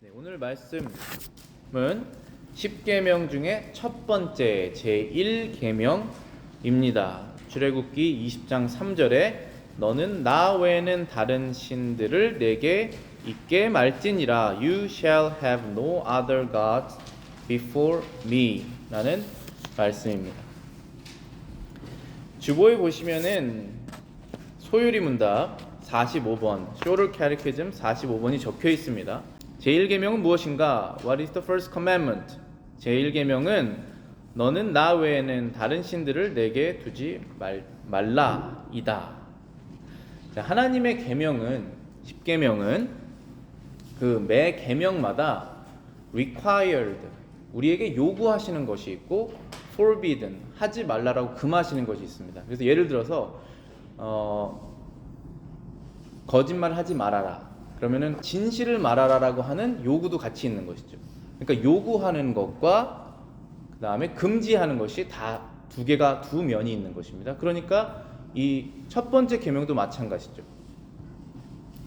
네, 오늘 말씀은 10계명 중에 첫 번째 제1계명입니다. 출애굽기 20장 3절에 너는 나 외에는 다른 신들을 내게 있게 말지니라. You shall have no other gods before me 라는 말씀입니다. 주보에 보시면은 소유리 문답 45번 Shorter Catechism 45번이 적혀 있습니다. 제1계명은 무엇인가? What is the first commandment? 제1계명은 너는 나 외에는 다른 신들을 내게 두지 말라 이다. 자, 하나님의 계명은 10계명은 그 매 계명마다 required 우리에게 요구하시는 것이 있고 forbidden 하지 말라라고 금하시는 것이 있습니다. 그래서 예를 들어서 거짓말 하지 말아라. 그러면은 진실을 말하라라고 하는 요구도 같이 있는 것이죠. 그러니까 요구하는 것과 그 다음에 금지하는 것이 다 두 개가 두 면이 있는 것입니다. 그러니까 이 첫 번째 계명도 마찬가지죠.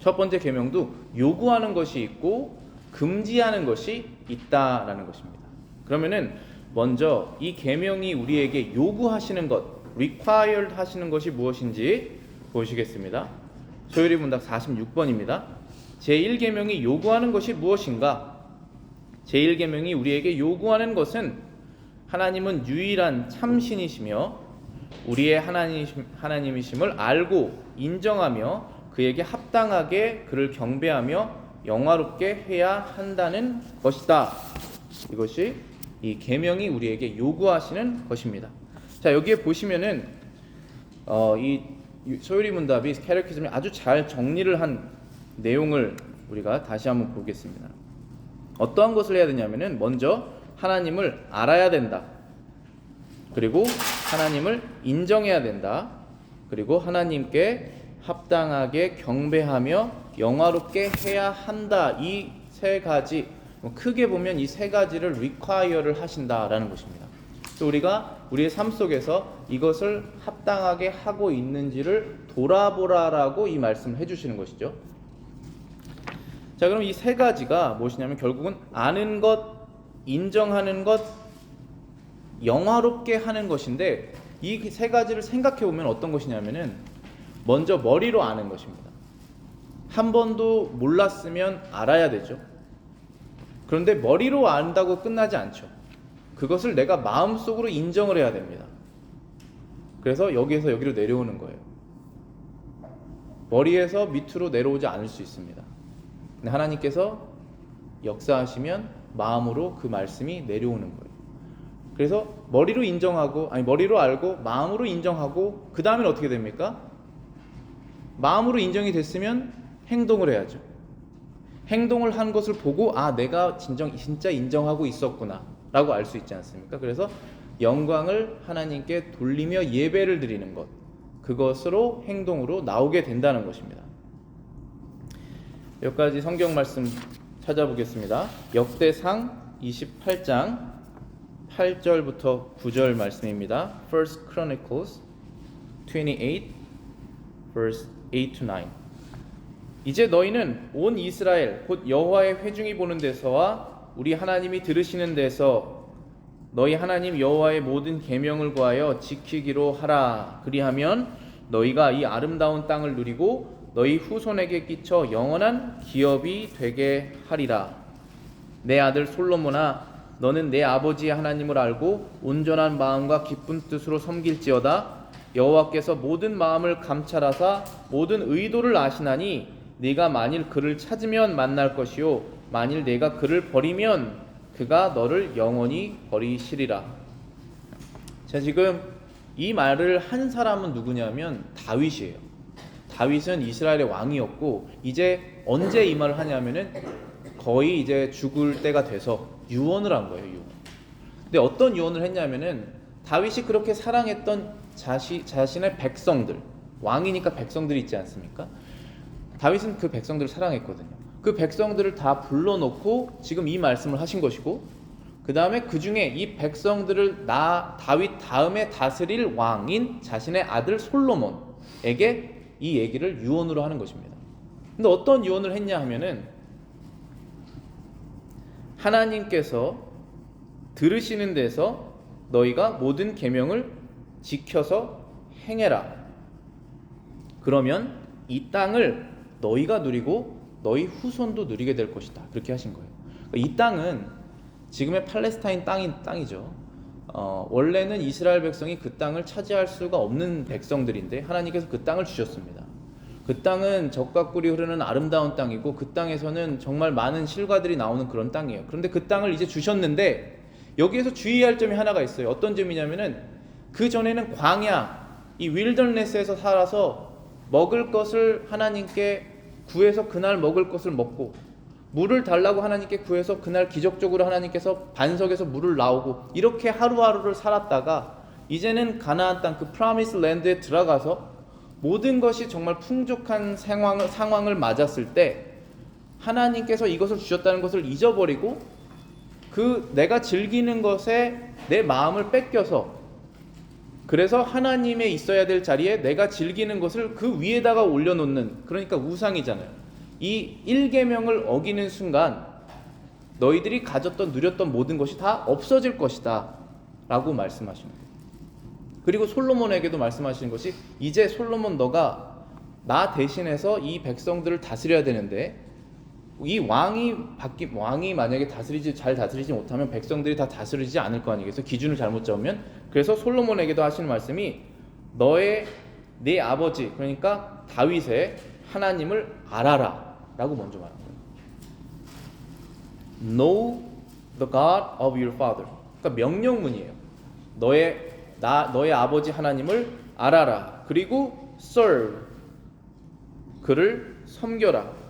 첫 번째 계명도 요구하는 것이 있고 금지하는 것이 있다라는 것입니다. 그러면은 먼저 이 계명이 우리에게 요구하시는 것, required 하시는 것이 무엇인지 보시겠습니다. 소요리 문답 46번입니다. 제1계명이 요구하는 것이 무엇인가? 제1계명이 우리에게 요구하는 것은 하나님은 유일한 참신이시며 우리의 하나님이심을 알고 인정하며 그에게 합당하게 그를 경배하며 영화롭게 해야 한다는 것이다. 이것이 이 계명이 우리에게 요구하시는 것입니다. 자, 여기에 보시면은 이 소요리 문답이 캐테키즘이 아주 잘 정리를 한 내용을 우리가 다시 한번 보겠습니다. 어떠한 것을 해야 되냐면은 먼저 하나님을 알아야 된다. 그리고 하나님을 인정해야 된다. 그리고 하나님께 합당하게 경배하며 영화롭게 해야 한다. 이 세 가지, 크게 보면 이 세 가지를 require를 하신다라는 것입니다. 또 우리가 우리의 삶 속에서 이것을 합당하게 하고 있는지를 돌아보라라고 이 말씀을 해주시는 것이죠. 자, 그럼 이 세 가지가 무엇이냐면 결국은 아는 것, 인정하는 것, 영화롭게 하는 것인데 이 세 가지를 생각해 보면 어떤 것이냐면은 먼저 머리로 아는 것입니다. 한 번도 몰랐으면 알아야 되죠. 그런데 머리로 안다고 끝나지 않죠. 그것을 내가 마음속으로 인정을 해야 됩니다. 그래서 여기에서 여기로 내려오는 거예요. 머리에서 밑으로 내려오지 않을 수 있습니다. 근데 하나님께서 역사하시면 마음으로 그 말씀이 내려오는 거예요. 그래서 머리로 인정하고, 머리로 알고 마음으로 인정하고 그 다음엔 어떻게 됩니까? 마음으로 인정이 됐으면 행동을 해야죠. 행동을 한 것을 보고 내가 진짜 인정하고 있었구나 라고 알 수 있지 않습니까? 그래서 영광을 하나님께 돌리며 예배를 드리는 것, 그것으로 행동으로 나오게 된다는 것입니다. 여기까지 성경 말씀 찾아보겠습니다. 역대상 28장 8절부터 9절 말씀입니다. First Chronicles 28 verse 8 to 9. 이제 너희는 온 이스라엘 곧 여호와의 회중이 보는 데서와 우리 하나님이 들으시는 데서 너희 하나님 여호와의 모든 계명을 구하여 지키기로 하라. 그리하면 너희가 이 아름다운 땅을 누리고 너희 후손에게 끼쳐 영원한 기업이 되게 하리라. 내 아들 솔로몬아, 너는 내 아버지의 하나님을 알고 온전한 마음과 기쁜 뜻으로 섬길지어다. 여호와께서 모든 마음을 감찰하사 모든 의도를 아시나니 네가 만일 그를 찾으면 만날 것이요 만일 네가 그를 버리면 그가 너를 영원히 버리시리라. 자, 지금 이 말을 한 사람은 누구냐면 다윗이에요. 다윗은 이스라엘의 왕이었고 이제 언제 이 말을 하냐면은 거의 이제 죽을 때가 돼서 유언을 한 거예요. 유언. 근데 어떤 유언을 했냐면은 다윗이 그렇게 사랑했던 자신의 백성들, 왕이니까 백성들이 있지 않습니까? 다윗은 그 백성들을 사랑했거든요. 그 백성들을 다 불러놓고 지금 이 말씀을 하신 것이고 그 다음에 그 중에 이 백성들을 다윗 다음에 다스릴 왕인 자신의 아들 솔로몬에게 이 얘기를 유언으로 하는 것입니다. 근데 어떤 유언을 했냐 하면은 하나님께서 들으시는 데서 너희가 모든 계명을 지켜서 행해라. 그러면 이 땅을 너희가 누리고 너희 후손도 누리게 될 것이다. 그렇게 하신 거예요. 이 땅은 지금의 팔레스타인 땅이죠. 원래는 이스라엘 백성이 그 땅을 차지할 수가 없는 백성들인데 하나님께서 그 땅을 주셨습니다. 그 땅은 젖과 꿀이 흐르는 아름다운 땅이고 그 땅에서는 정말 많은 실과들이 나오는 그런 땅이에요. 그런데 그 땅을 이제 주셨는데 여기에서 주의할 점이 하나가 있어요. 어떤 점이냐면은 그 전에는 광야, 이 윌더네스에서 살아서 먹을 것을 하나님께 구해서 그날 먹을 것을 먹고 물을 달라고 하나님께 구해서 그날 기적적으로 하나님께서 반석에서 물을 나오고 이렇게 하루하루를 살았다가 이제는 가나안 땅 그 프라미스 랜드에 들어가서 모든 것이 정말 풍족한 상황을 맞았을 때 하나님께서 이것을 주셨다는 것을 잊어버리고 그 내가 즐기는 것에 내 마음을 뺏겨서 그래서 하나님의 있어야 될 자리에 내가 즐기는 것을 그 위에다가 올려놓는, 그러니까 우상이잖아요. 이 1계명을 어기는 순간 너희들이 가졌던 누렸던 모든 것이 다 없어질 것이다 라고 말씀하시는 거예요. 그리고 솔로몬에게도 말씀하시는 것이 이제 솔로몬 너가 나 대신해서 이 백성들을 다스려야 되는데 이 왕이 만약에 잘 다스리지 못하면 백성들이 다 다스리지 않을 거 아니겠어요? 기준을 잘못 잡으면. 그래서 솔로몬에게도 하시는 말씀이 내 아버지 그러니까 다윗의 하나님을 알아라 라고 먼저 말한 거예요. Know the God of your father. 그러니까 명령문이에요. 너의 아버지 하나님을 알아라. 그리고 serve. 그를 섬겨라.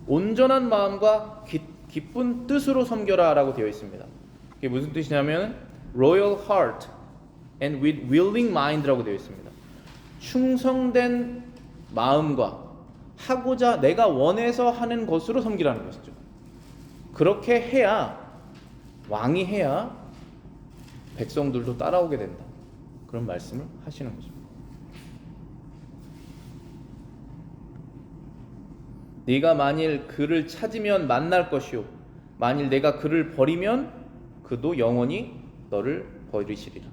온전한 마음과 기쁜 뜻으로 섬겨라 라고 되어 있습니다. 이게 무슨 뜻이냐면 royal heart and with willing mind라고 되어 있습니다. 충성된 마음과 하고자 내가 원해서 하는 것으로 섬기라는 것이죠. 그렇게 해야 왕이 해야 백성들도 따라오게 된다. 그런 말씀을 하시는 거죠. 네가 만일 그를 찾으면 만날 것이요 만일 내가 그를 버리면 그도 영원히 너를 버리시리라.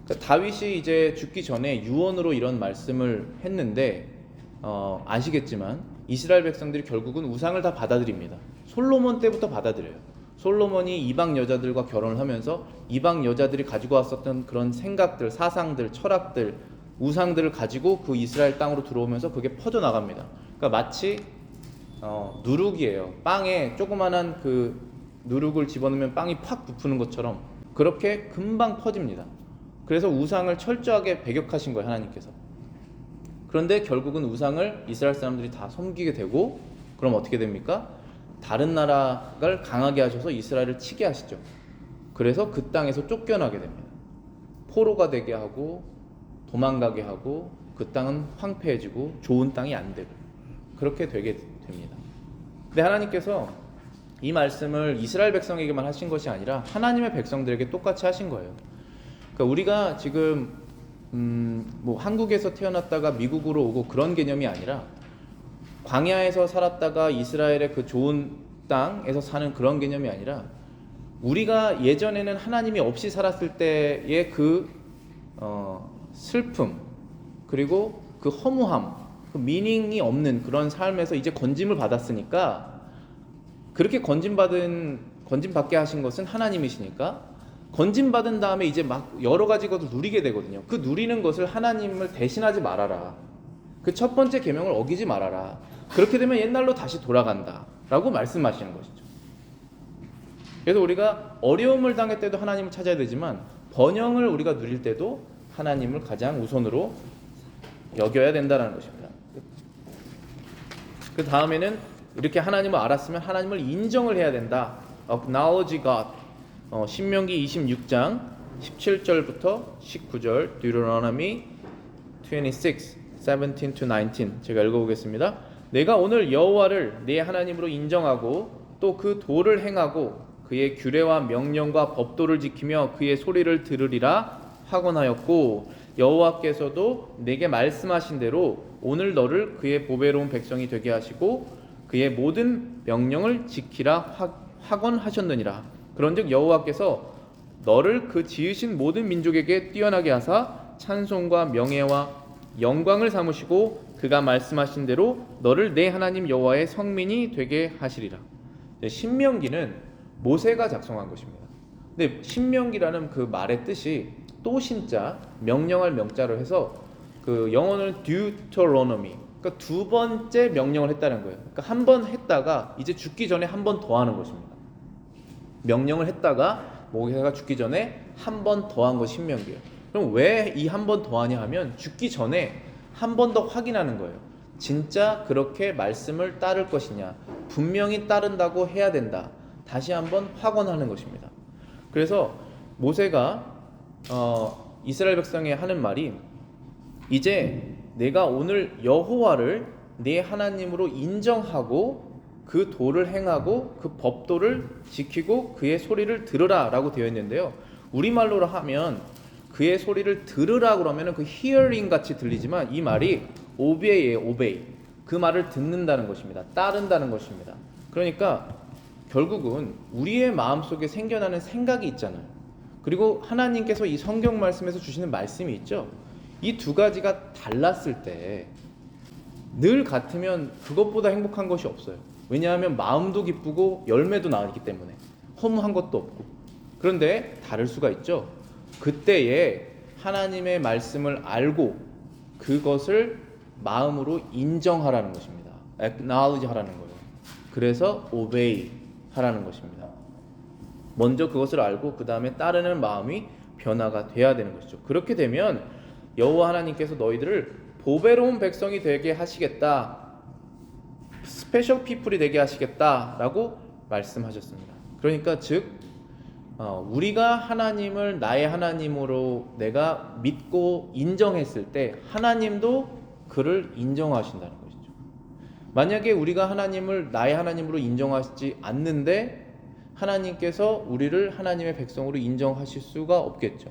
그러니까 다윗이 이제 죽기 전에 유언으로 이런 말씀을 했는데 아시겠지만 이스라엘 백성들이 결국은 우상을 다 받아들입니다. 솔로몬 때부터 받아들여요. 솔로몬이 이방 여자들과 결혼을 하면서 이방 여자들이 가지고 왔었던 그런 생각들, 사상들, 철학들, 우상들을 가지고 그 이스라엘 땅으로 들어오면서 그게 퍼져나갑니다. 그러니까 마치 누룩이에요. 빵에 조그만한 그 누룩을 집어넣으면 빵이 팍 부푸는 것처럼 그렇게 금방 퍼집니다. 그래서 우상을 철저하게 배격하신 거예요, 하나님께서. 그런데 결국은 우상을 이스라엘 사람들이 다 섬기게 되고 그럼 어떻게 됩니까? 다른 나라를 강하게 하셔서 이스라엘을 치게 하시죠. 그래서 그 땅에서 쫓겨나게 됩니다. 포로가 되게 하고 도망가게 하고 그 땅은 황폐해지고 좋은 땅이 안 되고 그렇게 되게 됩니다. 근데 하나님께서 이 말씀을 이스라엘 백성에게만 하신 것이 아니라 하나님의 백성들에게 똑같이 하신 거예요. 그러니까 우리가 지금 뭐 한국에서 태어났다가 미국으로 오고 그런 개념이 아니라 광야에서 살았다가 이스라엘의 그 좋은 땅에서 사는 그런 개념이 아니라 우리가 예전에는 하나님이 없이 살았을 때의 그 슬픔 그리고 그 허무함 그 미닝이 없는 그런 삶에서 이제 건짐을 받았으니까 그렇게 건짐받게 하신 것은 하나님이시니까 건짐받은 다음에 이제 막 여러 가지 것을 누리게 되거든요. 그 누리는 것을 하나님을 대신하지 말아라. 그 첫 번째 계명을 어기지 말아라. 그렇게 되면 옛날로 다시 돌아간다 라고 말씀하시는 것이죠. 그래서 우리가 어려움을 당할 때도 하나님을 찾아야 되지만 번영을 우리가 누릴 때도 하나님을 가장 우선으로 여겨야 된다는 것입니다. 그 다음에는 이렇게 하나님을 알았으면 하나님을 인정을 해야 된다. Acknowledge God. 신명기 26장 17절부터 19절 Deuteronomy 26, 17 to 19 제가 읽어보겠습니다. 내가 오늘 여호와를 내 하나님으로 인정하고 또 그 도를 행하고 그의 규례와 명령과 법도를 지키며 그의 소리를 들으리라 하곤하였고 여호와께서도 내게 말씀하신 대로 오늘 너를 그의 보배로운 백성이 되게 하시고 그의 모든 명령을 지키라 확언하셨느니라. 그런즉 여호와께서 너를 그 지으신 모든 민족에게 뛰어나게 하사 찬송과 명예와 영광을 삼으시고 그가 말씀하신 대로 너를 내 하나님 여호와의 성민이 되게 하시리라. 신명기는 모세가 작성한 것입니다. 근데 신명기라는 그 말의 뜻이 또 신자, 명령할 명자로 해서 그 영어는 Deuteronomy, 그러니까 두 번째 명령을 했다는 거예요. 그러니까 한 번 했다가 이제 죽기 전에 한 번 더 하는 것입니다. 명령을 했다가 모세가 죽기 전에 한 번 더 한 것이 신명기예요. 그럼 왜 이 한 번 더 하냐 하면 죽기 전에 한 번 더 확인하는 거예요. 진짜 그렇게 말씀을 따를 것이냐, 분명히 따른다고 해야 된다, 다시 한번 확언하는 것입니다. 그래서 모세가 이스라엘 백성에 하는 말이 이제 내가 오늘 여호와를 네 하나님으로 인정하고 그 도를 행하고 그 법도를 지키고 그의 소리를 들으라 라고 되어 있는데요, 우리말로 하면 그의 소리를 들으라 그러면 그 hearing 같이 들리지만 이 말이 obey예요. obey. 그 말을 듣는다는 것입니다. 따른다는 것입니다. 그러니까 결국은 우리의 마음속에 생겨나는 생각이 있잖아요. 그리고 하나님께서 이 성경 말씀에서 주시는 말씀이 있죠. 이 두 가지가 달랐을 때 늘 같으면 그것보다 행복한 것이 없어요. 왜냐하면 마음도 기쁘고 열매도 나기 때문에 허무한 것도 없고. 그런데 다를 수가 있죠. 그때에 하나님의 말씀을 알고 그것을 마음으로 인정하라는 것입니다. acknowledge 하라는 거예요. 그래서 obey 하라는 것입니다. 먼저 그것을 알고 그 다음에 따르는 마음이 변화가 돼야 되는 것이죠. 그렇게 되면 여호와 하나님께서 너희들을 보배로운 백성이 되게 하시겠다, 스페셜 피플이 되게 하시겠다라고 말씀하셨습니다. 그러니까 즉 우리가 하나님을 나의 하나님으로 내가 믿고 인정했을 때 하나님도 그를 인정하신다는 것이죠. 만약에 우리가 하나님을 나의 하나님으로 인정하지 않는데 하나님께서 우리를 하나님의 백성으로 인정하실 수가 없겠죠.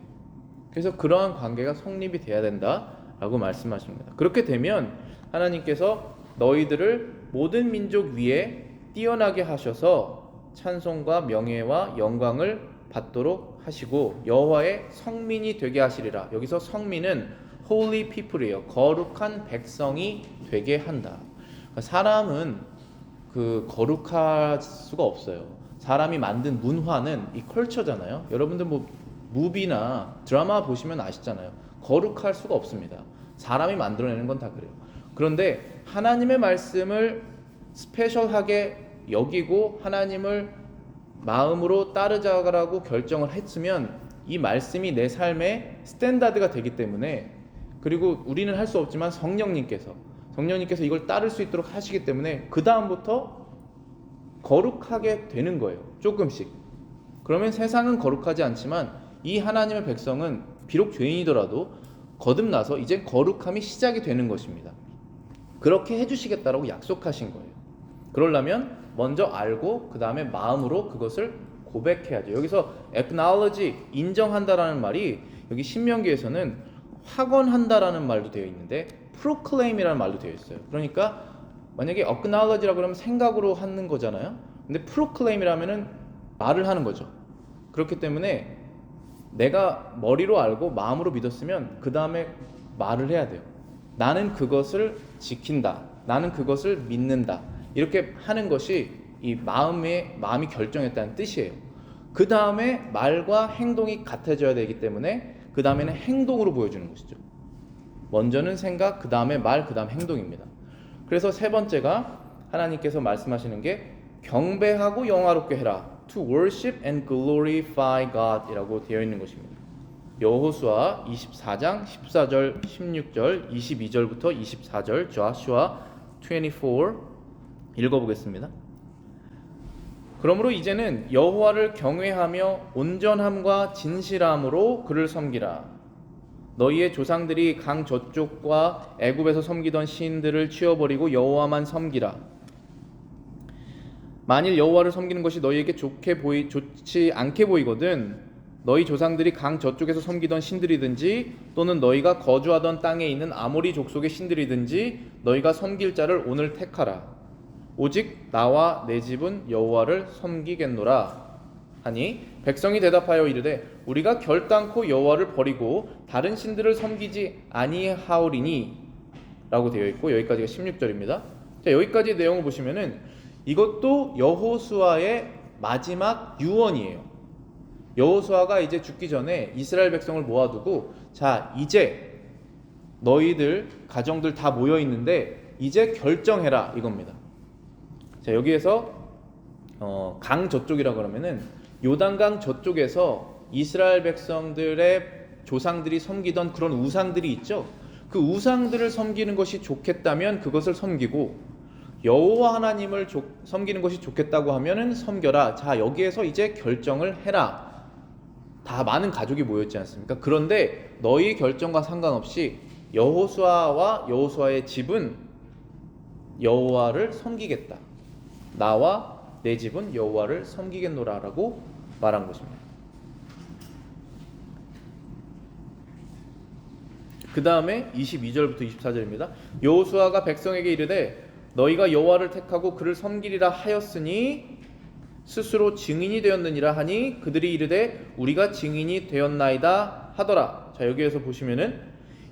그래서 그러한 관계가 성립이 돼야 된다라고 말씀하십니다. 그렇게 되면 하나님께서 너희들을 모든 민족 위에 뛰어나게 하셔서 찬송과 명예와 영광을 받도록 하시고 여호와의 성민이 되게 하시리라. 여기서 성민은 holy people이에요. 거룩한 백성이 되게 한다. 사람은 그 거룩할 수가 없어요. 사람이 만든 문화는 이 컬처잖아요. 여러분들 뭐 무비나 드라마 보시면 아시잖아요. 거룩할 수가 없습니다. 사람이 만들어내는 건 다 그래요. 그런데 하나님의 말씀을 스페셜하게 여기고 하나님을 마음으로 따르자라고 결정을 했으면 이 말씀이 내 삶의 스탠다드가 되기 때문에, 그리고 우리는 할 수 없지만 성령님께서 이걸 따를 수 있도록 하시기 때문에 그 다음부터 거룩하게 되는 거예요. 조금씩. 그러면 세상은 거룩하지 않지만 이 하나님의 백성은 비록 죄인이더라도 거듭나서 이제 거룩함이 시작이 되는 것입니다. 그렇게 해주시겠다라고 약속하신 거예요. 그러려면 먼저 알고 그 다음에 마음으로 그것을 고백해야죠. 여기서 acknowledge, 인정한다라는 말이 여기 신명기에서는 확언한다라는 말도 되어 있는데 proclaim이라는 말도 되어 있어요. 그러니까 만약에 acknowledge라고 하면 생각으로 하는 거잖아요. 근데 proclaim이라면은 말을 하는 거죠. 그렇기 때문에 내가 머리로 알고 마음으로 믿었으면 그 다음에 말을 해야 돼요. 나는 그것을 지킨다. 나는 그것을 믿는다. 이렇게 하는 것이 이 마음이 결정했다는 뜻이에요. 그 다음에 말과 행동이 같아져야 되기 때문에 그 다음에는 행동으로 보여주는 것이죠. 먼저는 생각, 그 다음에 말, 그 다음 행동입니다. 그래서 세 번째가 하나님께서 말씀하시는 게 경배하고 영화롭게 해라. To worship and glorify God 이라고 되어 있는 것입니다. 여호수아 24장 14절 16절 22절부터 24절 Joshua 24 읽어보겠습니다. 그러므로 이제는 여호와를 경외하며 온전함과 진실함으로 그를 섬기라. 너희의 조상들이 강 저쪽과 애굽에서 섬기던 신들을 치워버리고 여호와만 섬기라. 만일 여호와를 섬기는 것이 너희에게 좋지 않게 보이거든 너희 조상들이 강 저쪽에서 섬기던 신들이든지 또는 너희가 거주하던 땅에 있는 아모리 족속의 신들이든지 너희가 섬길 자를 오늘 택하라. 오직 나와 내 집은 여호와를 섬기겠노라 하니 백성이 대답하여 이르되 우리가 결단코 여호와를 버리고 다른 신들을 섬기지 아니하오리니 라고 되어 있고, 여기까지가 16절입니다. 자, 여기까지 내용을 보시면은 이것도 여호수아의 마지막 유언이에요. 여호수아가 이제 죽기 전에 이스라엘 백성을 모아두고, 자, 이제 너희들 가정들 다 모여 있는데 이제 결정해라 이겁니다. 자, 여기에서 강 저쪽이라 그러면은 요단강 저쪽에서 이스라엘 백성들의 조상들이 섬기던 그런 우상들이 있죠. 그 우상들을 섬기는 것이 좋겠다면 그것을 섬기고, 여호와 하나님을 섬기는 것이 좋겠다고 하면은 섬겨라. 자, 여기에서 이제 결정을 해라. 다 많은 가족이 모였지 않습니까? 그런데 너희 결정과 상관없이 여호수아와 여호수아의 집은 여호와를 섬기겠다. 나와 내 집은 여호와를 섬기겠노라라고 말한 것입니다. 그 다음에 22절부터 24절입니다. 여호수아가 백성에게 이르되 너희가 여호와를 택하고 그를 섬기리라 하였으니 스스로 증인이 되었느니라 하니 그들이 이르되 우리가 증인이 되었나이다 하더라. 자, 여기에서 보시면은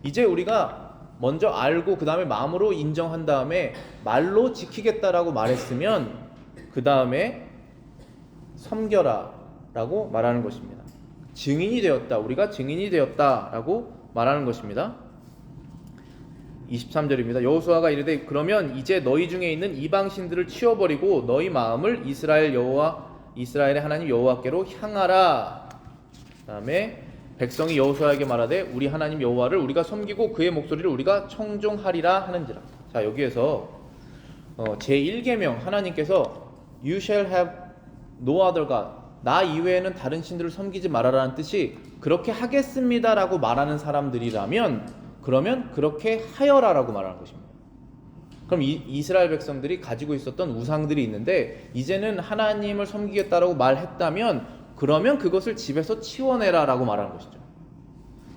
이제 우리가 먼저 알고 그 다음에 마음으로 인정한 다음에 말로 지키겠다라고 말했으면 그 다음에 섬겨라 라고 말하는 것입니다. 증인이 되었다, 우리가 증인이 되었다 라고 말하는 것입니다. 23절입니다. 여호수아가 이르되 그러면 이제 너희 중에 있는 이방 신들을 치워버리고 너희 마음을 이스라엘의 하나님 여호와께로 향하라. 그다음에 백성이 여호수아에게 말하되 우리 하나님 여호와를 우리가 섬기고 그의 목소리를 우리가 청종하리라 하는지라. 자, 여기에서 제1계명 하나님께서 You shall have no other God, 나 이외에는 다른 신들을 섬기지 말아라는 뜻이 그렇게 하겠습니다라고 말하는 사람들이라면 그러면 그렇게 하여라라고 말하는 것입니다. 그럼 이스라엘 백성들이 가지고 있었던 우상들이 있는데 이제는 하나님을 섬기겠다라고 말했다면 그러면 그것을 집에서 치워내라라고 말하는 것이죠.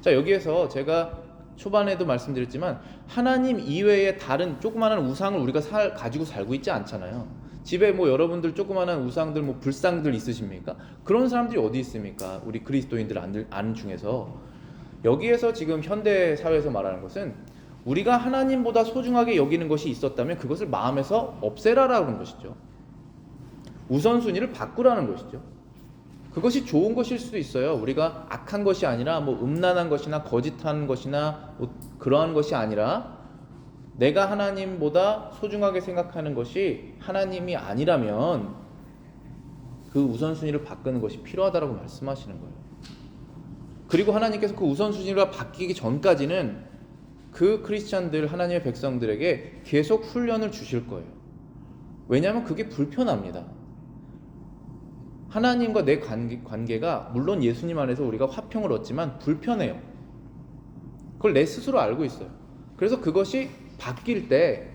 자, 여기에서 제가 초반에도 말씀드렸지만 하나님 이외의 다른 조그마한 우상을 우리가 가지고 살고 있지 않잖아요. 집에 뭐 여러분들 조그마한 우상들, 뭐 불상들 있으십니까? 그런 사람들이 어디 있습니까? 우리 그리스도인들 아는 중에서. 여기에서 지금 현대 사회에서 말하는 것은 우리가 하나님보다 소중하게 여기는 것이 있었다면 그것을 마음에서 없애라라는 것이죠. 우선순위를 바꾸라는 것이죠. 그것이 좋은 것일 수도 있어요. 우리가 악한 것이 아니라 뭐 음란한 것이나 거짓한 것이나 뭐 그러한 것이 아니라 내가 하나님보다 소중하게 생각하는 것이 하나님이 아니라면 그 우선순위를 바꾸는 것이 필요하다라고 말씀하시는 거예요. 그리고 하나님께서 그 우선순위가 바뀌기 전까지는 그 크리스찬들, 하나님의 백성들에게 계속 훈련을 주실 거예요. 왜냐하면 그게 불편합니다. 하나님과 내 관계가 물론 예수님 안에서 우리가 화평을 얻지만 불편해요. 그걸 내 스스로 알고 있어요. 그래서 그것이 바뀔 때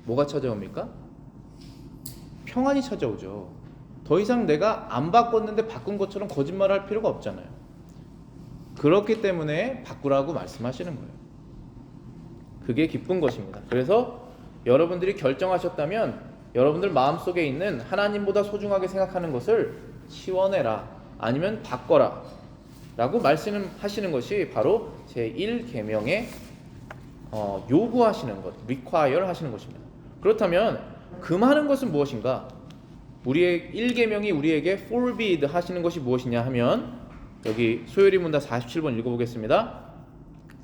뭐가 찾아옵니까? 평안이 찾아오죠. 더 이상 내가 안 바꿨는데 바꾼 것처럼 거짓말할 필요가 없잖아요. 그렇기 때문에 바꾸라고 말씀하시는 거예요. 그게 기쁜 것입니다. 그래서 여러분들이 결정하셨다면 여러분들 마음속에 있는 하나님보다 소중하게 생각하는 것을 치워내라, 아니면 바꿔라 라고 말씀하시는 것이 바로 제1계명의 요구하시는 것, require 하시는 것입니다. 그렇다면 금하는 것은 무엇인가? 우리의 1계명이 우리에게 forbid 하시는 것이 무엇이냐 하면 여기 소요리 문답 47번 읽어보겠습니다.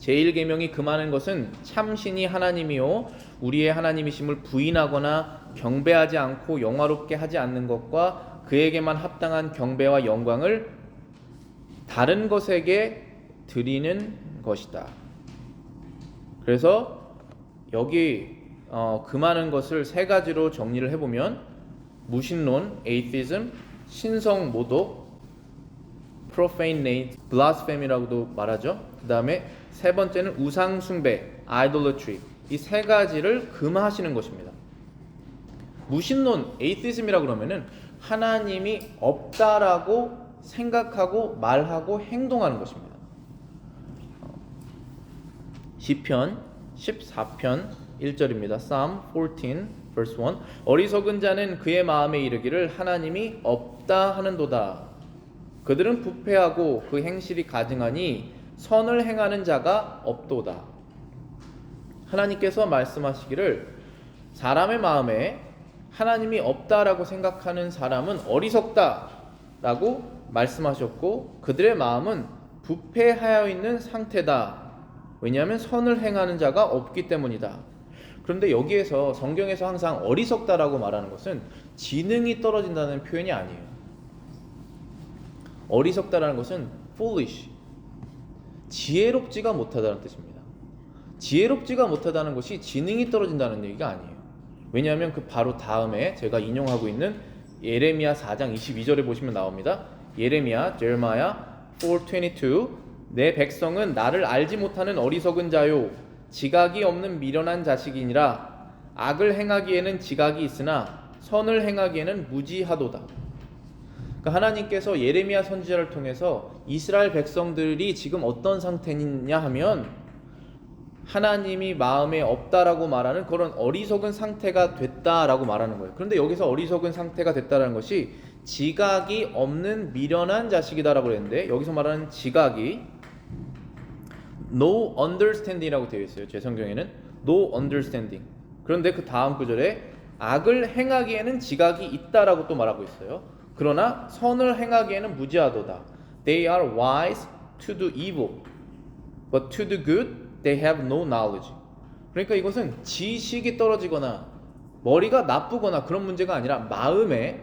제1계명이 금하는 것은 참신이 하나님이요 우리의 하나님이심을 부인하거나 경배하지 않고 영화롭게 하지 않는 것과 그에게만 합당한 경배와 영광을 다른 것에게 드리는 것이다. 그래서 여기 금하는 것을 세 가지로 정리를 해보면 무신론, atheism, 신성 모독, profanate, blasphemy라고도 말하죠. 그 다음에 세 번째는 우상 숭배, idolatry. 이 세 가지를 금하시는 것입니다. 무신론, atheism이라고 그러면은 하나님이 없다라고 생각하고 말하고 행동하는 것입니다. 시편 14편 1절입니다. Psalm verse 1. 어리석은 자는 그의 마음에 이르기를 하나님이 없다 하는도다. 그들은 부패하고 그 행실이 가증하니 선을 행하는 자가 없도다. 하나님께서 말씀하시기를 사람의 마음에 하나님이 없다라고 생각하는 사람은 어리석다라고 말씀하셨고 그들의 마음은 부패하여 있는 상태다. 왜냐하면 선을 행하는 자가 없기 때문이다. 그런데 여기에서 성경에서 항상 어리석다라고 말하는 것은 지능이 떨어진다는 표현이 아니에요. 어리석다라는 것은 foolish, 지혜롭지가 못하다는 뜻입니다. 지혜롭지가 못하다는 것이 지능이 떨어진다는 얘기가 아니에요. 왜냐하면 그 바로 다음에 제가 인용하고 있는 예레미야 4장 22절에 보시면 나옵니다. 예레미야, Jeremiah 4:22 내 백성은 나를 알지 못하는 어리석은 자요 지각이 없는 미련한 자식이니라. 악을 행하기에는 지각이 있으나 선을 행하기에는 무지하도다. 그러니까 하나님께서 예레미야 선지자를 통해서 이스라엘 백성들이 지금 어떤 상태냐 하면 하나님이 마음에 없다라고 말하는 그런 어리석은 상태가 됐다라고 말하는 거예요. 그런데 여기서 어리석은 상태가 됐다라는 것이 지각이 없는 미련한 자식이다라고 했는데 여기서 말하는 지각이 no understanding이라고 되어 있어요. 제 성경에는 no understanding. 그런데 그 다음 구절에 악을 행하기에는 지각이 있다라고 또 말하고 있어요. 그러나 선을 행하기에는 무지하도다. They are wise to do evil, but to do good they have no knowledge. 그러니까 이것은 지식이 떨어지거나 머리가 나쁘거나 그런 문제가 아니라 마음에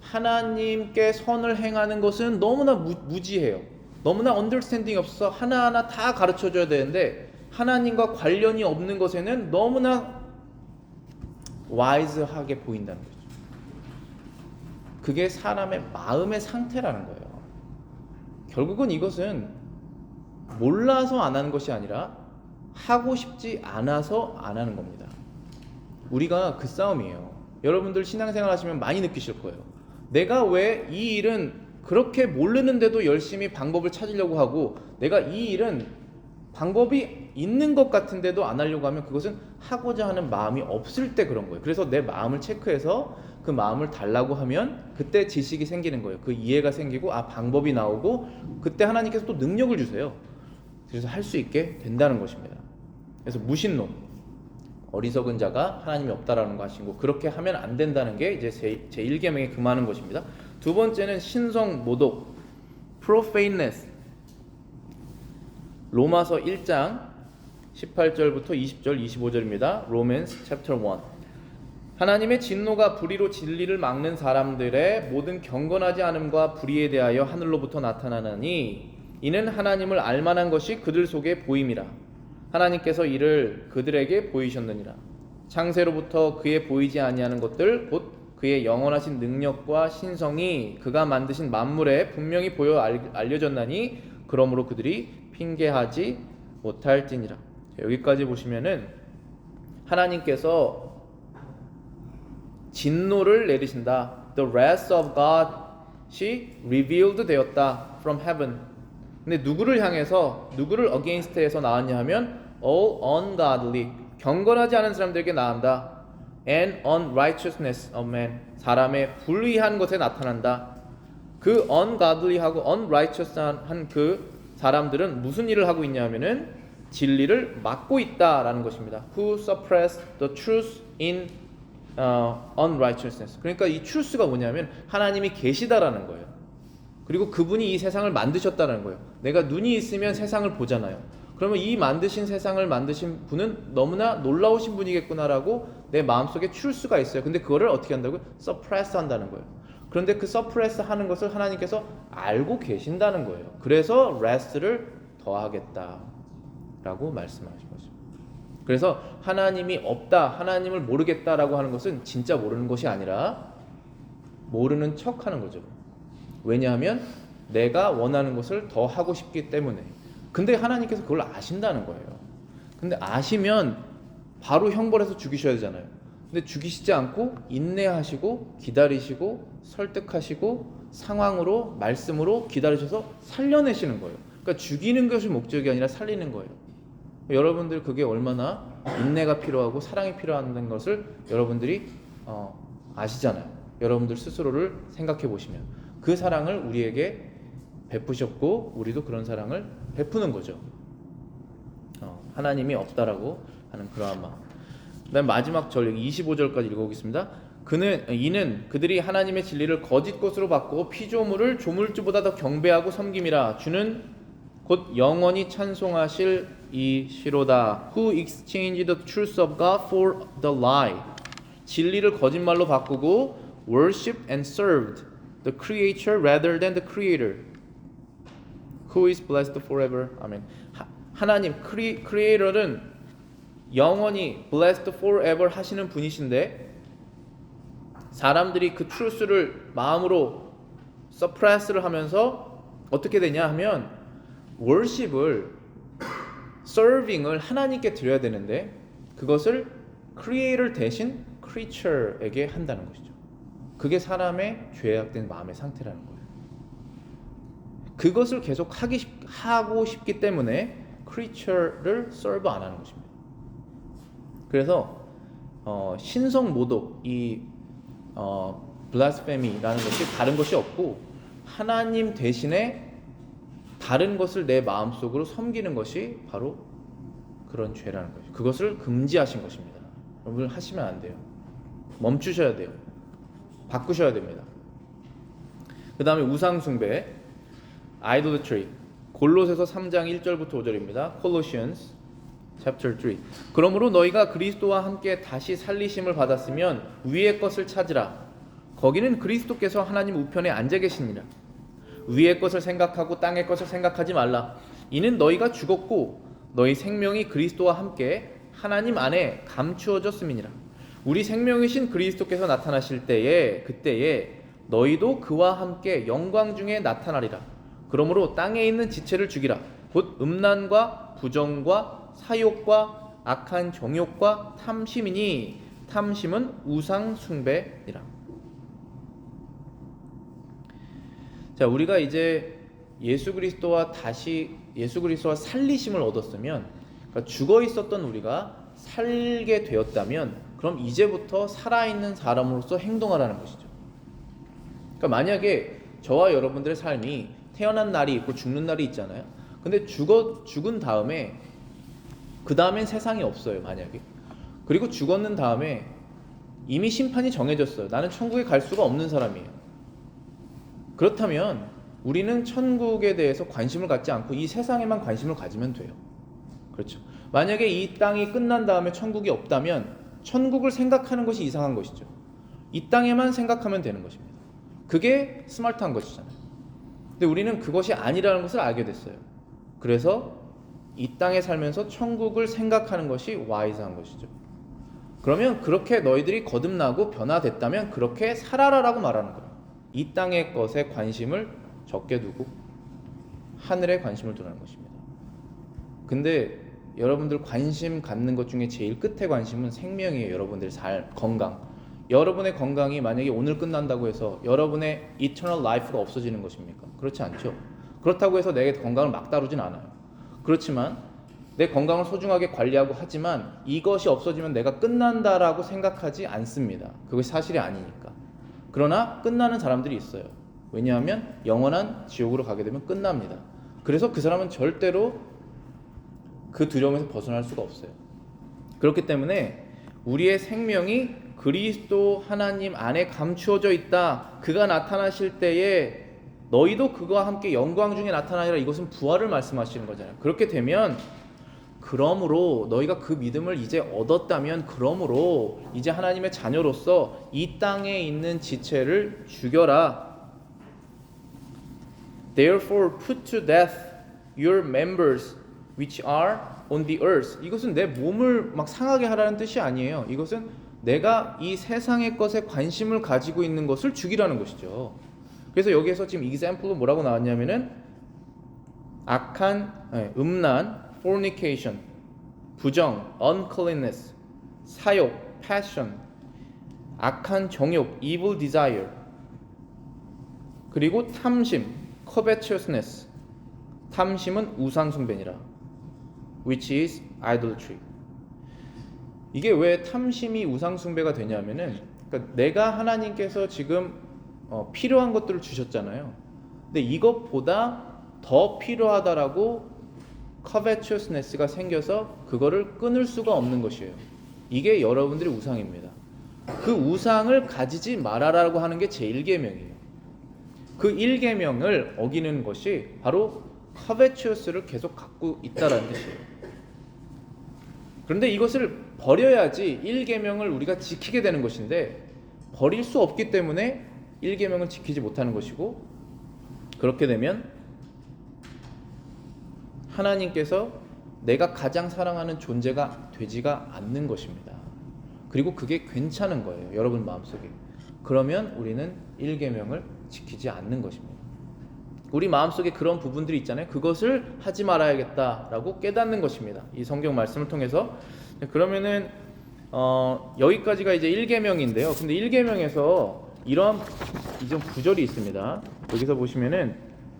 하나님께 선을 행하는 것은 너무나 무지해요. 너무나 언더스탠딩이 없어서 하나하나 다 가르쳐줘야 되는데 하나님과 관련이 없는 것에는 너무나 와이즈하게 보인다는 거죠. 그게 사람의 마음의 상태라는 거예요. 결국은 이것은 몰라서 안 하는 것이 아니라 하고 싶지 않아서 안 하는 겁니다. 우리가 그 싸움이에요. 여러분들 신앙생활 하시면 많이 느끼실 거예요. 내가 왜 이 일은 그렇게 모르는데도 열심히 방법을 찾으려고 하고 내가 이 일은 방법이 있는 것 같은데도 안 하려고 하면 그것은 하고자 하는 마음이 없을 때 그런 거예요. 그래서 내 마음을 체크해서 그 마음을 달라고 하면 그때 지식이 생기는 거예요. 그 이해가 생기고 방법이 나오고 그때 하나님께서 또 능력을 주세요. 그래서 할 수 있게 된다는 것입니다. 그래서 무신론, 어리석은 자가 하나님이 없다라는 거 하신 거 그렇게 하면 안 된다는 게 이제 제 1계명에 금하는 것입니다. 두 번째는 신성 모독, profaneness. 로마서 1장 18절부터 20절 25절입니다. Romans chapter 1. 하나님의 진노가 불의로 진리를 막는 사람들의 모든 경건하지 않음과 불의에 대하여 하늘로부터 나타나나니 이는 하나님을 알만한 것이 그들 속에 보임이라. 하나님께서 이를 그들에게 보이셨느니라. 창세로부터 그의 보이지 아니하는 것들 곧 그의 영원하신 능력과 신성이 그가 만드신 만물에 분명히 보여 알려졌나니 그러므로 그들이 핑계하지 못할지니라. 여기까지 보시면은 하나님께서 진노를 내리신다. The wrath of God이 revealed 되었다 from heaven. 근데 누구를 향해서 누구를 against에서 나왔냐 하면 all ungodly 경건하지 않은 사람들에게 나온다. and unrighteousness of man 사람의 불의한 것에 나타난다. 그 ungodly하고 unrighteous한 그 사람들은 무슨 일을 하고 있냐 하면은 진리를 막고 있다라는 것입니다. Who suppress the truth in unrighteousness. 그러니까 이 truth가 뭐냐면 하나님이 계시다라는 거예요. 그리고 그분이 이 세상을 만드셨다는 거예요. 내가 눈이 있으면 세상을 보잖아요. 그러면 이 만드신 세상을 만드신 분은 너무나 놀라우신 분이겠구나라고 내 마음속에 truth가 있어요. 근데 그거를 어떻게 한다고요? suppress 한다는 거예요. 그런데 그 suppress 하는 것을 하나님께서 알고 계신다는 거예요. 그래서 wrath를 더하겠다라고 말씀하신 거죠. 그래서 하나님이 없다, 하나님을 모르겠다라고 하는 것은 진짜 모르는 것이 아니라 모르는 척 하는 거죠. 왜냐하면 내가 원하는 것을 더 하고 싶기 때문에. 근데 하나님께서 그걸 아신다는 거예요. 근데 아시면 바로 형벌해서 죽이셔야 되잖아요. 근데 죽이시지 않고 인내하시고 기다리시고 설득하시고 상황으로 말씀으로 기다리셔서 살려내시는 거예요. 그러니까 죽이는 것이 목적이 아니라 살리는 거예요. 여러분들 그게 얼마나 인내가 필요하고 사랑이 필요한 것을 여러분들이 아시잖아요. 여러분들 스스로를 생각해 보시면 그 사랑을 우리에게 베푸셨고 우리도 그런 사랑을 베푸는 거죠. 하나님이 없다라고 하는 그러한 마음. 그다음 마지막 절 25절까지 읽어보겠습니다. 이는 그들이 하나님의 진리를 거짓 것으로 바꾸고 피조물을 조물주보다 더 경배하고 섬김이라. 주는 곧 영원히 찬송하실 이시로다. Who exchanged the truth of God for the lie. 진리를 거짓말로 바꾸고 worshiped and served the creature rather than the creator. Who is blessed forever. 아멘. 하나님 크리에이터는 영원히 blessed forever 하시는 분이신데 사람들이 그 truth를 마음으로 suppress를 하면서 어떻게 되냐 하면 worship을 serving을 하나님께 드려야 되는데 그것을 creator 대신 creature에게 한다는 것이죠. 그게 사람의 죄악된 마음의 상태라는 거예요. 그것을 계속 하고 싶기 때문에 creature를 serve 안 하는 것입니다. 그래서 신성 모독 이 blasphemy라는 것이 다른 것이 없고 하나님 대신에 다른 것을 내 마음속으로 섬기는 것이 바로 그런 죄라는 거죠. 그것을 금지하신 것입니다. 여러분 하시면 안 돼요. 멈추셔야 돼요. 바꾸셔야 됩니다. 그 다음에 우상숭배 idolatry 골로새서 3장 1절부터 5절입니다. Colossians chapter 3. 그러므로 너희가 그리스도와 함께 다시 살리심을 받았으면 위의 것을 찾으라. 거기는 그리스도께서 하나님 우편에 앉아 계시니라. 위의 것을 생각하고 땅의 것을 생각하지 말라. 이는 너희가 죽었고 너희 생명이 그리스도와 함께 하나님 안에 감추어졌음이니라. 우리 생명이신 그리스도께서 나타나실 때에 그때에 너희도 그와 함께 영광 중에 나타나리라. 그러므로 땅에 있는 지체를 죽이라. 곧 음란과 부정과 사욕과 악한 정욕과 탐심이니 탐심은 우상 숭배니라. 자, 우리가 이제 예수 그리스도와 살리심을 얻었으면, 그러니까 죽어 있었던 우리가 살게 되었다면, 그럼 이제부터 살아있는 사람으로서 행동하라는 것이죠. 그러니까 만약에 저와 여러분들의 삶이 태어난 날이 있고 죽는 날이 있잖아요. 근데 죽은 다음에 그 다음엔 세상이 없어요. 만약에. 그리고 죽었는 다음에 이미 심판이 정해졌어요. 나는 천국에 갈 수가 없는 사람이에요. 그렇다면 우리는 천국에 대해서 관심을 갖지 않고 이 세상에만 관심을 가지면 돼요. 그렇죠. 만약에 이 땅이 끝난 다음에 천국이 없다면 천국을 생각하는 것이 이상한 것이죠. 이 땅에만 생각하면 되는 것입니다. 그게 스마트한 것이잖아요. 근데 우리는 그것이 아니라는 것을 알게 됐어요. 그래서 이 땅에 살면서 천국을 생각하는 것이 와이즈한 것이죠. 그러면 그렇게 너희들이 거듭나고 변화됐다면 그렇게 살아라라고 말하는 거예요. 이 땅의 것에 관심을 적게 두고 하늘에 관심을 두는 것입니다. 근데 여러분들 관심 갖는 것 중에 제일 끝에 관심은 생명이에요. 여러분들의 건강. 여러분의 건강이 만약에 오늘 끝난다고 해서 여러분의 eternal life가 없어지는 것입니까? 그렇지 않죠. 그렇다고 해서 내 건강을 막 다루진 않아요. 그렇지만 내 건강을 소중하게 관리하고 하지만 이것이 없어지면 내가 끝난다라고 생각하지 않습니다. 그것이 사실이 아니니까. 그러나 끝나는 사람들이 있어요. 왜냐하면 영원한 지옥으로 가게 되면 끝납니다. 그래서 그 사람은 절대로 그 두려움에서 벗어날 수가 없어요. 그렇기 때문에 우리의 생명이 그리스도 하나님 안에 감추어져 있다. 그가 나타나실 때에 너희도 그와 함께 영광 중에 나타나리라. 이것은 부활을 말씀하시는 거잖아요. 그렇게 되면 그러므로 너희가 그 믿음을 이제 얻었다면 그러므로 이제 하나님의 자녀로서 이 땅에 있는 지체를 죽여라. Therefore put to death your members which are on the earth. 이것은 내 몸을 막 상하게 하라는 뜻이 아니에요. 이것은 내가 이 세상의 것에 관심을 가지고 있는 것을 죽이라는 것이죠. 그래서 여기에서 지금 example로 뭐라고 나왔냐면은 악한, 음란, fornication, 부정, uncleanness, 사욕, passion, 악한 정욕, evil desire, 그리고 탐심, covetousness. 탐심은 우상숭배니라, which is idolatry. 이게 왜 탐심이 우상숭배가 되냐면은, 그러니까 내가 하나님께서 지금 필요한 것들을 주셨잖아요. 근데 이것보다 더 필요하다라고 covetousness가 생겨서 그거를 끊을 수가 없는 것이에요. 이게 여러분들의 우상입니다. 그 우상을 가지지 말아라고 하는 게 제1계명이에요. 그 1계명을 어기는 것이 바로 covetous를 계속 갖고 있다라는 뜻이에요. 그런데 이것을 버려야지 1계명을 우리가 지키게 되는 것인데, 버릴 수 없기 때문에 1계명을 지키지 못하는 것이고, 그렇게 되면 하나님께서 내가 가장 사랑하는 존재가 되지가 않는 것입니다. 그리고 그게 괜찮은 거예요, 여러분 마음속에. 그러면 우리는 1계명을 지키지 않는 것입니다. 우리 마음속에 그런 부분들이 있잖아요. 그것을 하지 말아야겠다라고 깨닫는 것입니다. 이 성경 말씀을 통해서. 그러면은 여기까지가 이제 1계명인데요. 근데 1계명에서 이런 구절이 있습니다. 여기서 보시면은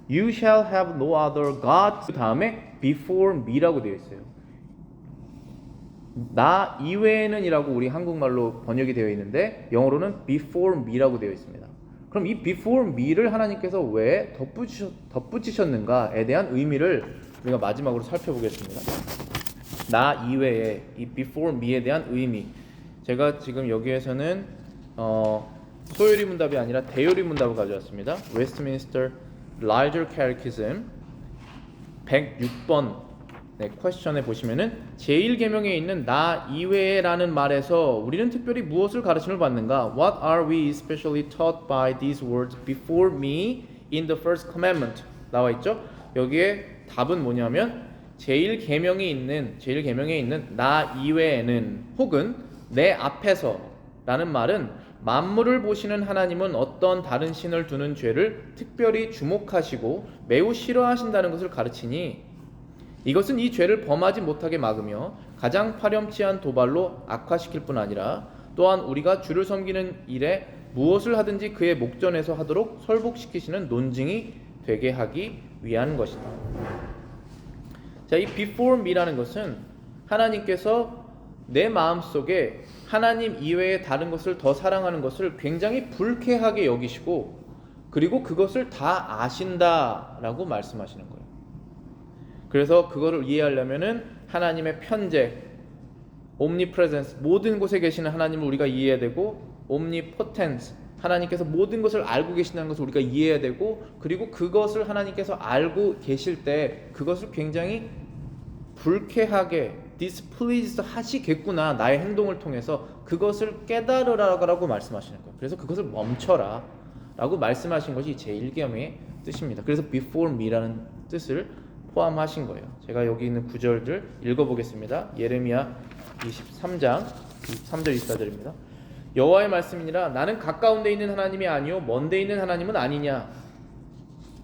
You shall have no other gods, 그 다음에 before me라고 되어 있어요. 나 이외에는 이라고 우리 한국말로 번역이 되어 있는데 영어로는 before me라고 되어 있습니다. 그럼 이 before me를 하나님께서 왜 덧붙이셨는가에 대한 의미를 우리가 마지막으로 살펴보겠습니다. 나 이외에 이 before me에 대한 의미, 제가 지금 여기에서는 소요리 문답이 아니라 대요리 문답을 가져왔습니다. 웨스트민스터 Larger Catechism 106번 퀘스천에 보시면은 제1계명에 있는 나 이외에라는 말에서 우리는 특별히 무엇을 가르침을 받는가? What are we especially taught by these words before me in the first commandment? 나와 있죠? 여기에 답은 뭐냐면 제1계명에 있는 나 이외에는 혹은 내 앞에서 라는 말은 만물을 보시는 하나님은 어떤 다른 신을 두는 죄를 특별히 주목하시고 매우 싫어하신다는 것을 가르치니 이것은 이 죄를 범하지 못하게 막으며 가장 파렴치한 도발로 악화시킬 뿐 아니라 또한 우리가 주를 섬기는 일에 무엇을 하든지 그의 목전에서 하도록 설복시키시는 논증이 되게 하기 위한 것이다. 자, 이 before me라는 것은 하나님께서 내 마음속에 하나님 이외에 다른 것을 더 사랑하는 것을 굉장히 불쾌하게 여기시고 그리고 그것을 다 아신다라고 말씀하시는 거예요. 그래서 그거를 이해하려면은 하나님의 편재, omnipresence, 모든 곳에 계시는 하나님을 우리가 이해해야 되고, omnipotence, 하나님께서 모든 것을 알고 계신다는 것을 우리가 이해해야 되고, 그리고 그것을 하나님께서 알고 계실 때 그것을 굉장히 불쾌하게 displeased 하시겠구나, 나의 행동을 통해서 그것을 깨달으라고 말씀하시는 거예요. 그래서 그것을 멈춰라 라고 말씀하신 것이 제1계명의 뜻입니다. 그래서 before me라는 뜻을 포함하신 거예요. 제가 여기 있는 구절들 읽어보겠습니다. 예레미야 23장 23절 24절입니다. 여호와의 말씀이니라 나는 가까운 데 있는 하나님이 아니요 먼 데 있는 하나님은 아니냐.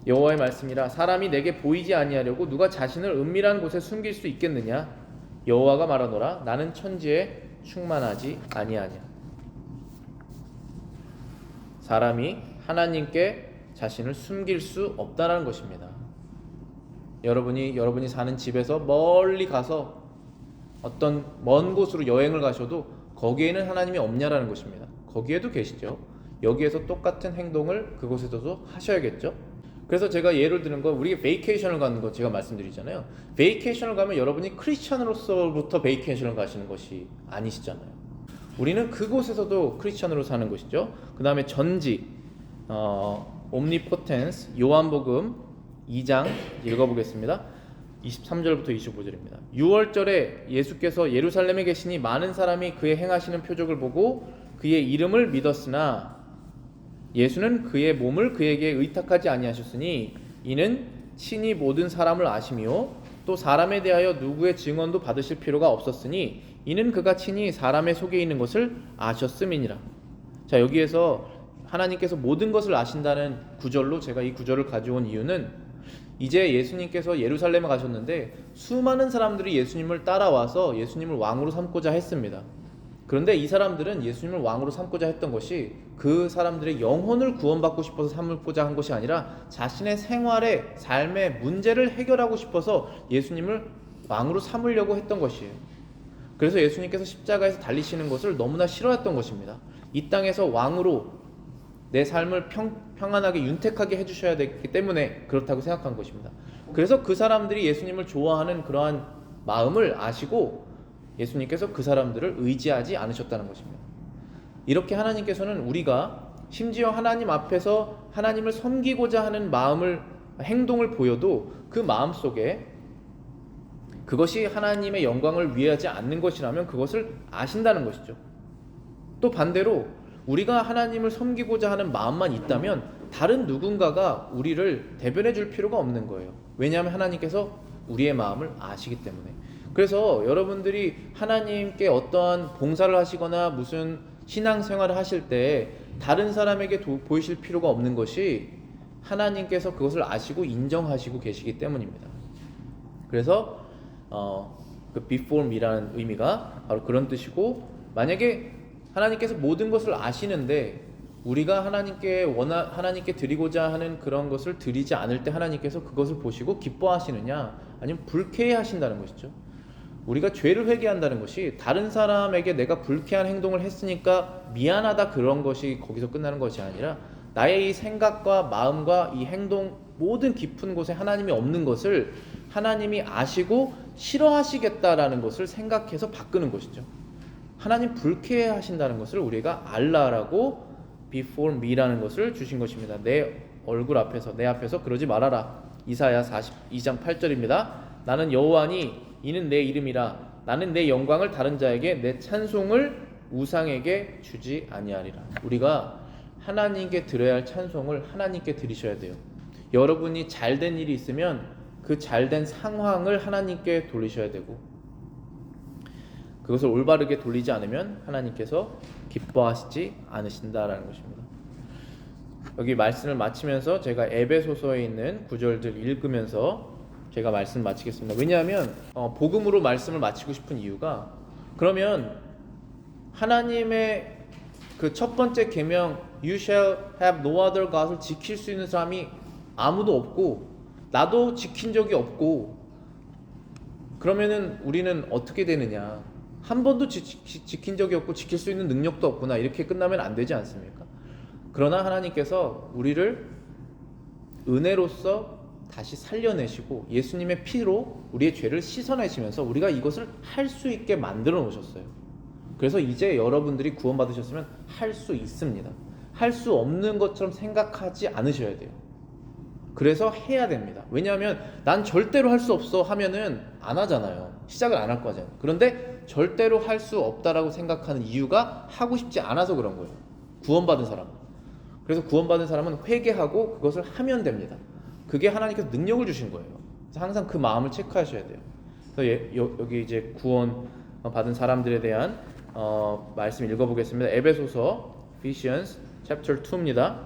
여호와의 말씀이라 사람이 내게 보이지 아니하려고 누가 자신을 은밀한 곳에 숨길 수 있겠느냐. 여호와가 말하노라 나는 천지에 충만하지 아니하냐. 사람이 하나님께 자신을 숨길 수 없다는 것입니다. 여러분이 사는 집에서 멀리 가서 어떤 먼 곳으로 여행을 가셔도 거기에는 하나님이 없냐라는 것입니다. 거기에도 계시죠. 여기에서 똑같은 행동을 그곳에서도 하셔야겠죠. 그래서 제가 예를 드는 건 우리가 베이케이션을 가는 거 제가 말씀드리잖아요. 베이케이션을 가면 여러분이 크리스천으로서부터 베이케이션을 가시는 것이 아니시잖아요. 우리는 그곳에서도 크리스천으로 사는 것이죠. 그 다음에 전지, omnipotence, 요한복음 2장 읽어보겠습니다. 23절부터 25절입니다. 6월절에 예수께서 예루살렘에 계시니 많은 사람이 그의 행하시는 표적을 보고 그의 이름을 믿었으나 예수는 그의 몸을 그에게 의탁하지 아니하셨으니 이는 친히 모든 사람을 아시며 또 사람에 대하여 누구의 증언도 받으실 필요가 없었으니 이는 그가 친히 사람의 속에 있는 것을 아셨음이니라. 자, 여기에서 하나님께서 모든 것을 아신다는 구절로 제가 이 구절을 가져온 이유는 이제 예수님께서 예루살렘에 가셨는데 수많은 사람들이 예수님을 따라와서 예수님을 왕으로 삼고자 했습니다. 그런데 이 사람들은 예수님을 왕으로 삼고자 했던 것이 그 사람들의 영혼을 구원받고 싶어서 삼고자 한 것이 아니라 자신의 생활의 삶의 문제를 해결하고 싶어서 예수님을 왕으로 삼으려고 했던 것이에요. 그래서 예수님께서 십자가에서 달리시는 것을 너무나 싫어했던 것입니다. 이 땅에서 왕으로 내 삶을 평안하게 윤택하게 해주셔야 되기 때문에 그렇다고 생각한 것입니다. 그래서 그 사람들이 예수님을 좋아하는 그러한 마음을 아시고 예수님께서 그 사람들을 의지하지 않으셨다는 것입니다. 이렇게 하나님께서는 우리가 심지어 하나님 앞에서 하나님을 섬기고자 하는 행동을 보여도 그 마음 속에 그것이 하나님의 영광을 위하지 않는 것이라면 그것을 아신다는 것이죠. 또 반대로 우리가 하나님을 섬기고자 하는 마음만 있다면 다른 누군가가 우리를 대변해 줄 필요가 없는 거예요. 왜냐하면 하나님께서 우리의 마음을 아시기 때문에. 그래서 여러분들이 하나님께 어떠한 봉사를 하시거나 무슨 신앙생활을 하실 때 다른 사람에게 보이실 필요가 없는 것이 하나님께서 그것을 아시고 인정하시고 계시기 때문입니다. 그래서 그 before me라는 의미가 바로 그런 뜻이고, 만약에 하나님께서 모든 것을 아시는데 우리가 하나님께 드리고자 하는 그런 것을 드리지 않을 때 하나님께서 그것을 보시고 기뻐하시느냐, 아니면 불쾌해하신다는 것이죠. 우리가 죄를 회개한다는 것이 다른 사람에게 내가 불쾌한 행동을 했으니까 미안하다 그런 것이 거기서 끝나는 것이 아니라 나의 이 생각과 마음과 이 행동 모든 깊은 곳에 하나님이 없는 것을 하나님이 아시고 싫어하시겠다라는 것을 생각해서 바꾸는 것이죠. 하나님 불쾌해 하신다는 것을 우리가 알라라고 before me라는 것을 주신 것입니다. 내 얼굴 앞에서, 내 앞에서 그러지 말아라. 이사야 42장 8절입니다. 나는 여호와니 이는 내 이름이라. 나는 내 영광을 다른 자에게, 내 찬송을 우상에게 주지 아니하리라. 우리가 하나님께 드려야 할 찬송을 하나님께 드리셔야 돼요. 여러분이 잘된 일이 있으면 그 잘된 상황을 하나님께 돌리셔야 되고, 그것을 올바르게 돌리지 않으면 하나님께서 기뻐하시지 않으신다라는 것입니다. 여기 말씀을 마치면서 제가 에베소서에 있는 구절들 읽으면서 제가 말씀을 마치겠습니다. 왜냐하면 복음으로 말씀을 마치고 싶은 이유가, 그러면 하나님의 그 첫 번째 계명 You shall have no other God을 지킬 수 있는 사람이 아무도 없고 나도 지킨 적이 없고, 그러면은 우리는 어떻게 되느냐, 한 번도 지킨 적이 없고 지킬 수 있는 능력도 없구나, 이렇게 끝나면 안 되지 않습니까? 그러나 하나님께서 우리를 은혜로서 다시 살려내시고 예수님의 피로 우리의 죄를 씻어내시면서 우리가 이것을 할 수 있게 만들어 놓으셨어요. 그래서 이제 여러분들이 구원받으셨으면 할 수 있습니다. 할 수 없는 것처럼 생각하지 않으셔야 돼요. 그래서 해야 됩니다. 왜냐하면 난 절대로 할 수 없어 하면은 안 하잖아요. 시작을 안 할 거잖아요. 그런데 절대로 할 수 없다라고 생각하는 이유가 하고 싶지 않아서 그런 거예요. 구원받은 사람. 그래서 구원받은 사람은 회개하고 그것을 하면 됩니다. 그게 하나님께서 능력을 주신 거예요. 그래서 항상 그 마음을 체크하셔야 돼요. 그래서 여기 이제 구원 받은 사람들에 대한 말씀 읽어보겠습니다. 에베소서 Ephesians chapter 2입니다.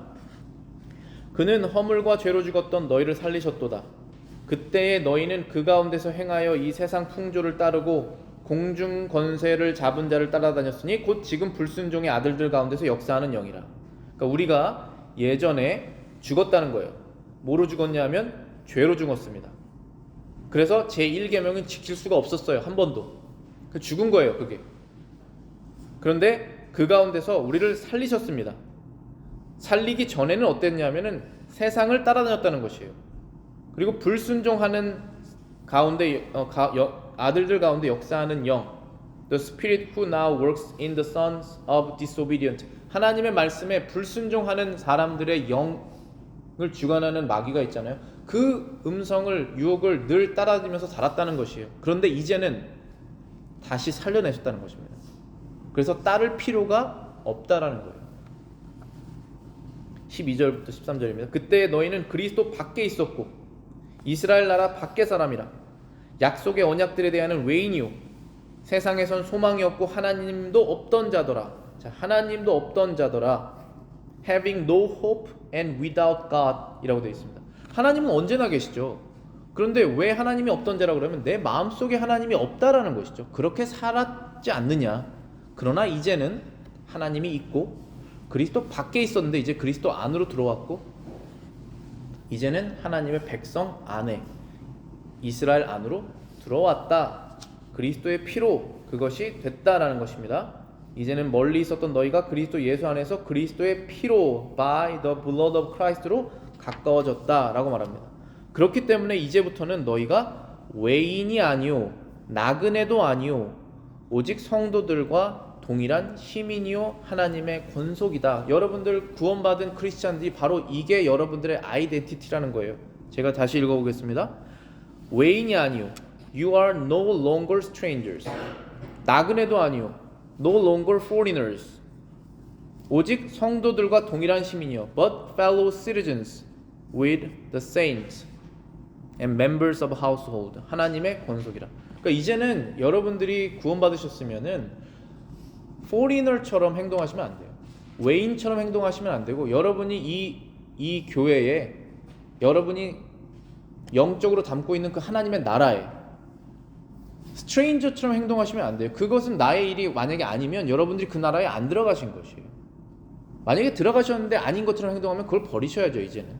그는 허물과 죄로 죽었던 너희를 살리셨도다. 그때에 너희는 그 가운데서 행하여 이 세상 풍조를 따르고 공중 권세를 잡은 자를 따라다녔으니 곧 지금 불순종의 아들들 가운데서 역사하는 영이라. 그러니까 우리가 예전에 죽었다는 거예요. 뭐로 죽었냐 하면 죄로 죽었습니다. 그래서 제1계명은 지킬 수가 없었어요. 한 번도. 죽은 거예요, 그게. 그런데 그 가운데서 우리를 살리셨습니다. 살리기 전에는 어땠냐면은 세상을 따라다녔다는 것이에요. 그리고 불순종하는 가운데 아들들 가운데 역사하는 영, The Spirit who now works in the sons of disobedient. 하나님의 말씀에 불순종하는 사람들의 영을 주관하는 마귀가 있잖아요. 그 음성을, 유혹을 늘 따라다니면서 살았다는 것이에요. 그런데 이제는 다시 살려내셨다는 것입니다. 그래서 따를 필요가 없다라는 거예요. 12절부터 13절입니다. 그때 너희는 그리스도 밖에 있었고 이스라엘 나라 밖의 사람이라. 약속의 언약들에 대한 외인이요 세상에선 소망이 없고 하나님도 없던 자더라. 자, 하나님도 없던 자더라. Having no hope and without God 이라고 되어 있습니다. 하나님은 언제나 계시죠. 그런데 왜 하나님이 없던 자라고 그러면 내 마음속에 하나님이 없다라는 것이죠. 그렇게 살았지 않느냐. 그러나 이제는 하나님이 있고 그리스도 밖에 있었는데 이제 그리스도 안으로 들어왔고 이제는 하나님의 백성 안에 이스라엘 안으로 들어왔다 그리스도의 피로 그것이 됐다라는 것입니다. 이제는 멀리 있었던 너희가 그리스도 예수 안에서 그리스도의 피로 by the blood of Christ로 가까워졌다라고 말합니다. 그렇기 때문에 이제부터는 너희가 외인이 아니요 나그네도 아니요 오직 성도들과 동일한 시민이요 하나님의 권속이다. 여러분들 구원받은 크리스찬들이 바로 이게 여러분들의 아이덴티티라는 거예요. 제가 다시 읽어보겠습니다. 외인이 아니요 You are no longer strangers. 나그네도 아니요 No longer foreigners. 오직 성도들과 동일한 시민이요 But fellow citizens with the saints and members of household. 하나님의 권속이라. 그러니까 이제는 여러분들이 구원받으셨으면은 foreigner처럼 행동하시면 안 돼요. 외인처럼 행동하시면 안 되고 여러분이 이 교회에 여러분이 영적으로 담고 있는 그 하나님의 나라에 스트레인저처럼 행동하시면 안 돼요. 그것은 나의 일이 만약에 아니면 여러분들이 그 나라에 안 들어가신 것이에요. 만약에 들어가셨는데 아닌 것처럼 행동하면 그걸 버리셔야죠. 이제는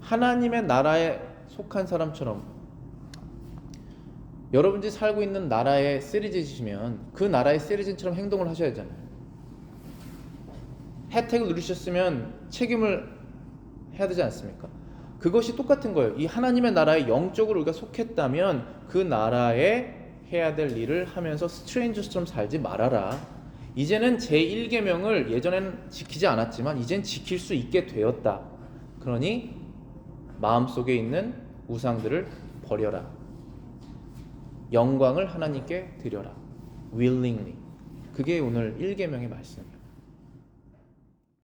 하나님의 나라에 속한 사람처럼 여러분들이 살고 있는 나라의 시리즈시면 그 나라의 시리즈처럼 행동을 하셔야 하잖아요. 혜택을 누리셨으면 책임을 해야 되지 않습니까? 그것이 똑같은 거예요. 이 하나님의 나라에 영적으로 우리가 속했다면 그 나라에 해야 될 일을 하면서 스트레인저처럼 살지 말아라. 이제는 제1계명을 예전에는 지키지 않았지만 이젠 지킬 수 있게 되었다. 그러니 마음속에 있는 우상들을 버려라. 영광을 하나님께 드려라. willingly. 그게 오늘 1계명의 말씀이에요.